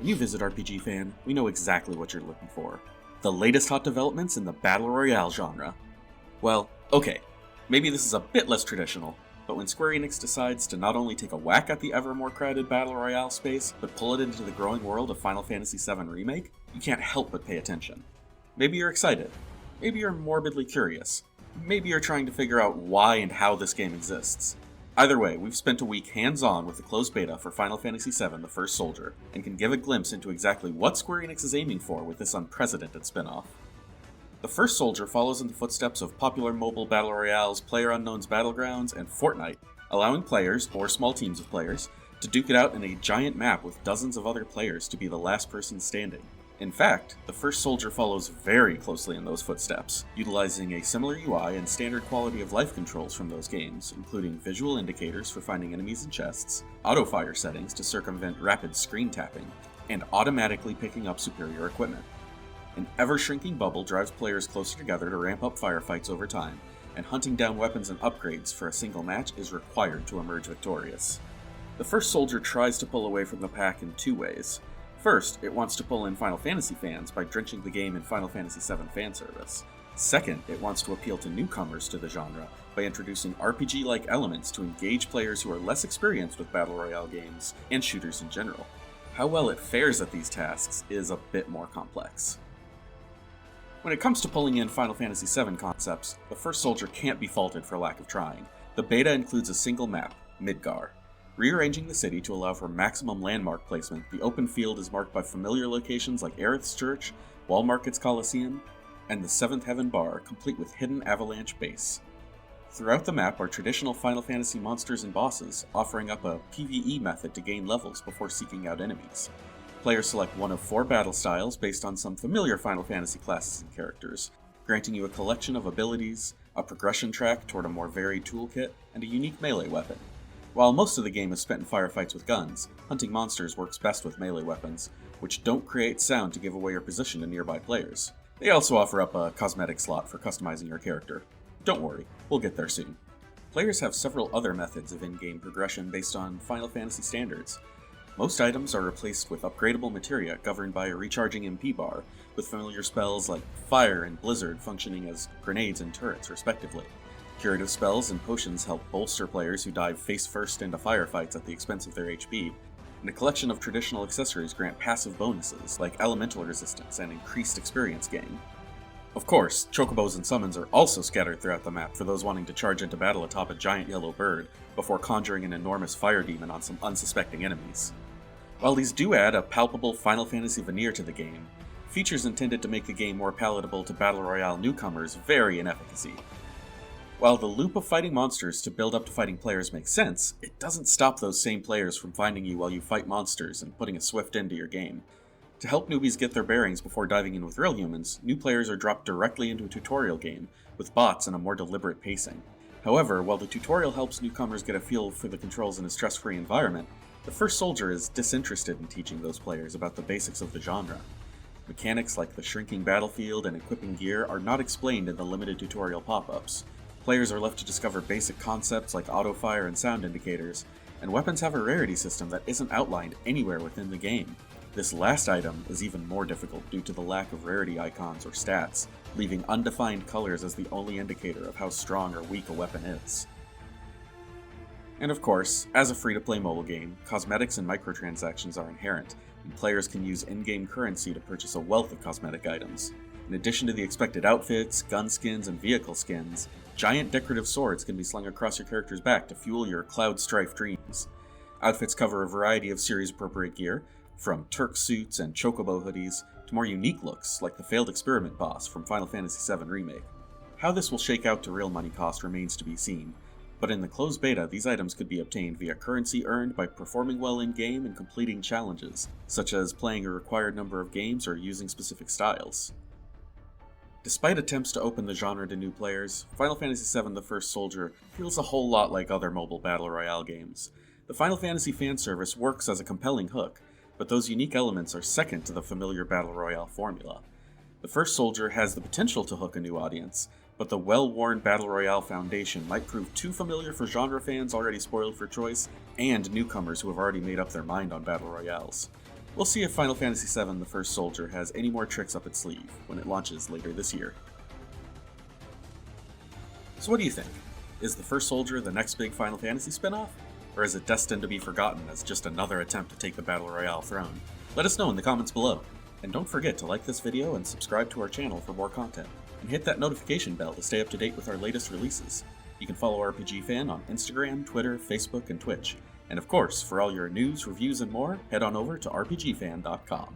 When you visit RPGFan, we know exactly what you're looking for. The latest hot developments in the Battle Royale genre. Well, okay, maybe this is a bit less traditional, but when Square Enix decides to not only take a whack at the ever more crowded Battle Royale space, but pull it into the growing world of Final Fantasy VII Remake, you can't help but pay attention. Maybe you're excited. Maybe you're morbidly curious. Maybe you're trying to figure out why and how this game exists. Either way, we've spent a week hands-on with the closed beta for Final Fantasy VII The First Soldier, and can give a glimpse into exactly what Square Enix is aiming for with this unprecedented spin-off. The First Soldier follows in the footsteps of popular mobile battle royales PlayerUnknown's Battlegrounds and Fortnite, allowing players, or small teams of players, to duke it out in a giant map with dozens of other players to be the last person standing. In fact, The First Soldier follows very closely in those footsteps, utilizing a similar UI and standard quality of life controls from those games, including visual indicators for finding enemies in chests, auto-fire settings to circumvent rapid screen tapping, and automatically picking up superior equipment. An ever-shrinking bubble drives players closer together to ramp up firefights over time, and hunting down weapons and upgrades for a single match is required to emerge victorious. The First Soldier tries to pull away from the pack in two ways. First, it wants to pull in Final Fantasy fans by drenching the game in Final Fantasy VII fanservice. Second, it wants to appeal to newcomers to the genre by introducing RPG-like elements to engage players who are less experienced with Battle Royale games and shooters in general. How well it fares at these tasks is a bit more complex. When it comes to pulling in Final Fantasy VII concepts, The First Soldier can't be faulted for lack of trying. The beta includes a single map, Midgar. Rearranging the city to allow for maximum landmark placement, the open field is marked by familiar locations like Aerith's Church, Wall Market's Coliseum, and the Seventh Heaven Bar, complete with hidden avalanche base. Throughout the map are traditional Final Fantasy monsters and bosses, offering up a PvE method to gain levels before seeking out enemies. Players select one of 4 battle styles based on some familiar Final Fantasy classes and characters, granting you a collection of abilities, a progression track toward a more varied toolkit, and a unique melee weapon. While most of the game is spent in firefights with guns, hunting monsters works best with melee weapons, which don't create sound to give away your position to nearby players. They also offer up a cosmetic slot for customizing your character. Don't worry, we'll get there soon. Players have several other methods of in-game progression based on Final Fantasy standards. Most items are replaced with upgradable materia governed by a recharging MP bar, with familiar spells like Fire and Blizzard functioning as grenades and turrets respectively. Curative spells and potions help bolster players who dive face-first into firefights at the expense of their HP, and a collection of traditional accessories grant passive bonuses like elemental resistance and increased experience gain. Of course, chocobos and summons are also scattered throughout the map for those wanting to charge into battle atop a giant yellow bird before conjuring an enormous fire demon on some unsuspecting enemies. While these do add a palpable Final Fantasy veneer to the game, features intended to make the game more palatable to Battle Royale newcomers vary in efficacy. While the loop of fighting monsters to build up to fighting players makes sense, it doesn't stop those same players from finding you while you fight monsters and putting a swift end to your game. To help newbies get their bearings before diving in with real humans, new players are dropped directly into a tutorial game, with bots and a more deliberate pacing. However, while the tutorial helps newcomers get a feel for the controls in a stress-free environment, The First Soldier is disinterested in teaching those players about the basics of the genre. Mechanics like the shrinking battlefield and equipping gear are not explained in the limited tutorial pop-ups. Players are left to discover basic concepts like auto-fire and sound indicators, and weapons have a rarity system that isn't outlined anywhere within the game. This last item is even more difficult due to the lack of rarity icons or stats, leaving undefined colors as the only indicator of how strong or weak a weapon is. And of course, as a free-to-play mobile game, cosmetics and microtransactions are inherent, and players can use in-game currency to purchase a wealth of cosmetic items. In addition to the expected outfits, gun skins, and vehicle skins, giant decorative swords can be slung across your character's back to fuel your Cloud Strife dreams. Outfits cover a variety of series-appropriate gear, from Turk suits and chocobo hoodies to more unique looks like the failed experiment boss from Final Fantasy VII Remake. How this will shake out to real money cost remains to be seen, but in the closed beta, these items could be obtained via currency earned by performing well in-game and completing challenges, such as playing a required number of games or using specific styles. Despite attempts to open the genre to new players, Final Fantasy VII The First Soldier feels a whole lot like other mobile battle royale games. The Final Fantasy fan service works as a compelling hook, but those unique elements are second to the familiar battle royale formula. The First Soldier has the potential to hook a new audience, but the well-worn battle royale foundation might prove too familiar for genre fans already spoiled for choice, and newcomers who have already made up their mind on battle royales. We'll see if Final Fantasy VII The First Soldier has any more tricks up its sleeve when it launches later this year. So what do you think? Is The First Soldier the next big Final Fantasy spin-off? Or is it destined to be forgotten as just another attempt to take the Battle Royale throne? Let us know in the comments below. And don't forget to like this video and subscribe to our channel for more content. And hit that notification bell to stay up to date with our latest releases. You can follow RPGFan on Instagram, Twitter, Facebook, and Twitch. And of course, for all your news, reviews, and more, head on over to rpgfan.com.